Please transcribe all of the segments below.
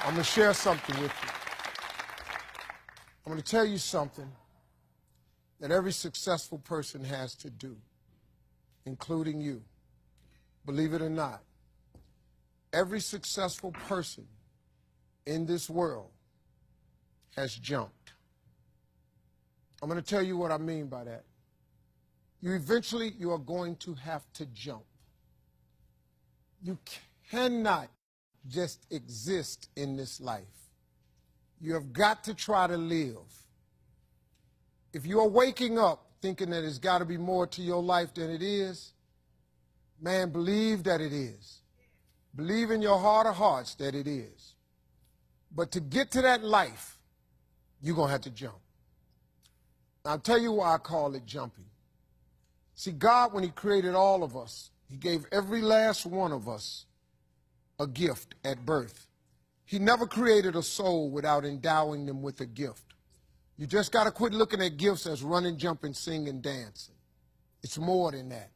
I'm going to share something with you. I'm going to tell you something that every successful person has to do, including you. Believe it or not, every successful person in this world has jumped. I'm going to tell you what I mean by that. You are going to have to jump. You cannot just exist in this life. You have got to try to live. If you are waking up thinking that there's got to be more to your life than it is, man, believe that it is. Believe in your heart of hearts that it is. But to get to that life, you're going to have to jump. I'll tell you why I call it jumping. See, God, when he created all of us, he gave every last one of us a gift at birth. He never created a soul without endowing them with a gift. You just got to quit looking at gifts as running, jumping, singing, dancing. It's more than that.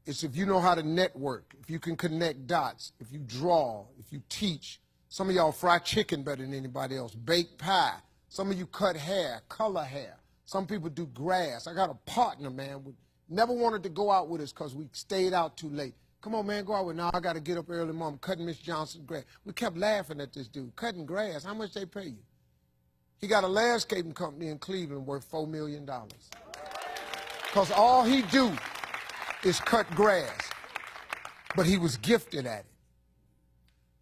It's if you know how to network, if you can connect dots, if you draw, if you teach. Some of y'all fry chicken better than anybody else, bake pie. Some of you cut hair, color hair. Some people do grass. I got a partner, man, never wanted to go out with us because we stayed out too late. Come on, man, go out with now. I got to get up early, Mom, cutting Miss Johnson's grass. We kept laughing at this dude, cutting grass. How much they pay you? He got a landscaping company in Cleveland worth $4 million. Because all he do is cut grass. But he was gifted at it.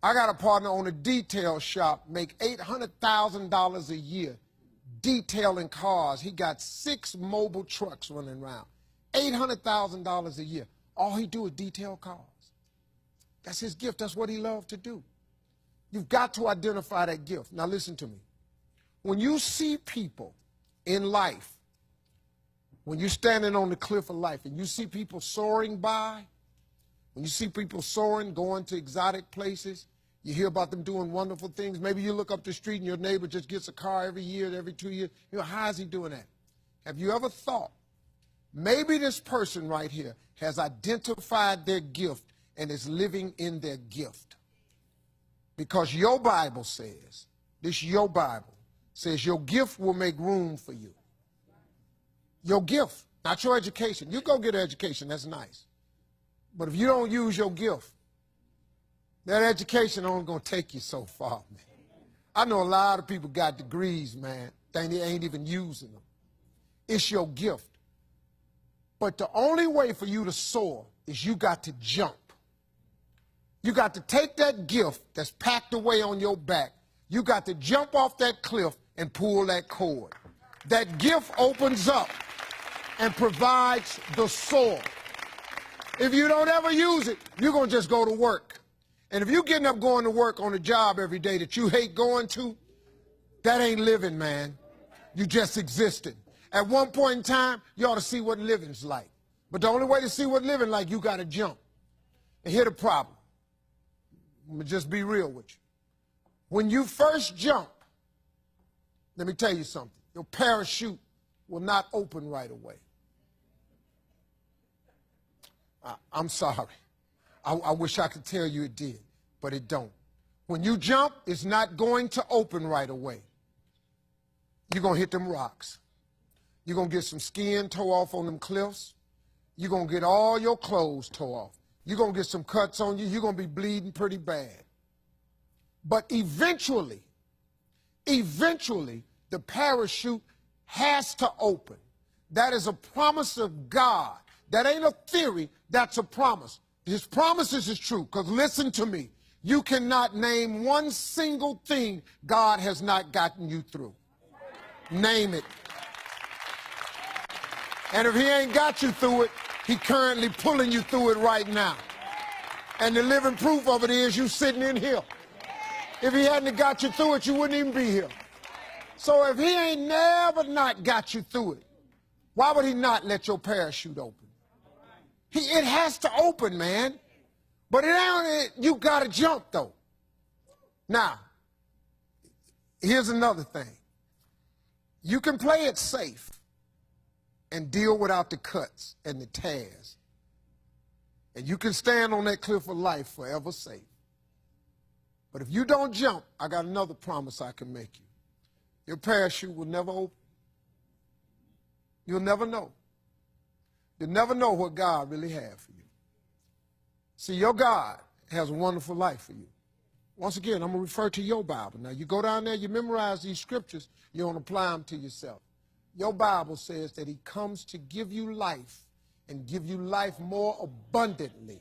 I got a partner on a detail shop, make $800,000 a year detailing cars. He got 6 mobile trucks running around. $800,000 a year. All he do is detail cars. That's his gift. That's what he loved to do. You've got to identify that gift. Now listen to me. When you see people in life, when you're standing on the cliff of life and you see people soaring by, when you see people soaring, going to exotic places, you hear about them doing wonderful things. Maybe you look up the street and your neighbor just gets a car every year, every 2 years. You know, how is he doing that? Have you ever thought, maybe this person right here has identified their gift and is living in their gift? Because your Bible says, your Bible says your gift will make room for you. Your gift, not your education. You go get an education, that's nice. But if you don't use your gift, that education only going to take you so far, man. I know a lot of people got degrees, man. They ain't even using them. It's your gift. But the only way for you to soar is you got to jump. You got to take that gift that's packed away on your back. You got to jump off that cliff and pull that cord. That gift opens up and provides the soar. If you don't ever use it, you're going to just go to work. And if you're getting up going to work on a job every day that you hate going to, that ain't living, man. You just existed. At one point in time, you ought to see what living's like. But the only way to see what living like, you got to jump. And here's the problem. I'm going to just be real with you. When you first jump, let me tell you something. Your parachute will not open right away. I'm sorry. I wish I could tell you it did, but it don't. When you jump, it's not going to open right away. You're going to hit them rocks. You're going to get some skin tore off on them cliffs. You're going to get all your clothes tore off. You're going to get some cuts on you. You're going to be bleeding pretty bad. But eventually, the parachute has to open. That is a promise of God. That ain't a theory, that's a promise. His promises is true, because listen to me. You cannot name one single thing God has not gotten you through. Name it. And if he ain't got you through it, he currently pulling you through it right now. And the living proof of it is you sitting in here. If he hadn't got you through it, you wouldn't even be here. So if he ain't never not got you through it, why would he not let your parachute open? It has to open, man. But you got to jump, though. Now, here's another thing. You can play it safe and deal without the cuts and the tears. And you can stand on that cliff of life forever safe. But if you don't jump, I got another promise I can make you. Your parachute will never open. You'll never know. You'll never know what God really has for you. See, your God has a wonderful life for you. Once again, I'm going to refer to your Bible. Now, you go down there, you memorize these scriptures, you don't apply them to yourself. Your Bible says that he comes to give you life and give you life more abundantly.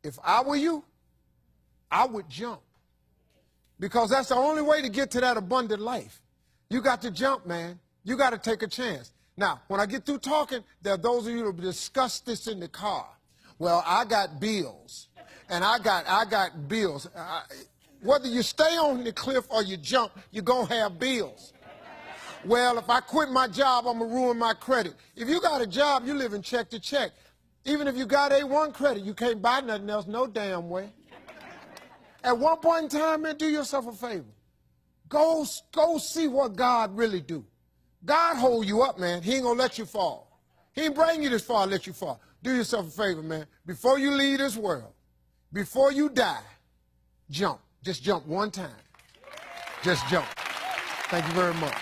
If I were you, I would jump. Because that's the only way to get to that abundant life. You got to jump, man. You got to take a chance. Now, when I get through talking, there are those of you who discuss this in the car. Well, I got bills, and I got bills. Whether you stay on the cliff or you jump, you're going to have bills. Well, if I quit my job, I'm going to ruin my credit. If you got a job, you live in check to check. Even if you got A1 credit, you can't buy nothing else no damn way. At one point in time, man, do yourself a favor. Go see what God really do. God hold you up, man. He ain't going to let you fall. He ain't bring you this far to let you fall. Do yourself a favor, man. Before you leave this world, before you die, jump. Just jump one time. Just jump. Thank you very much.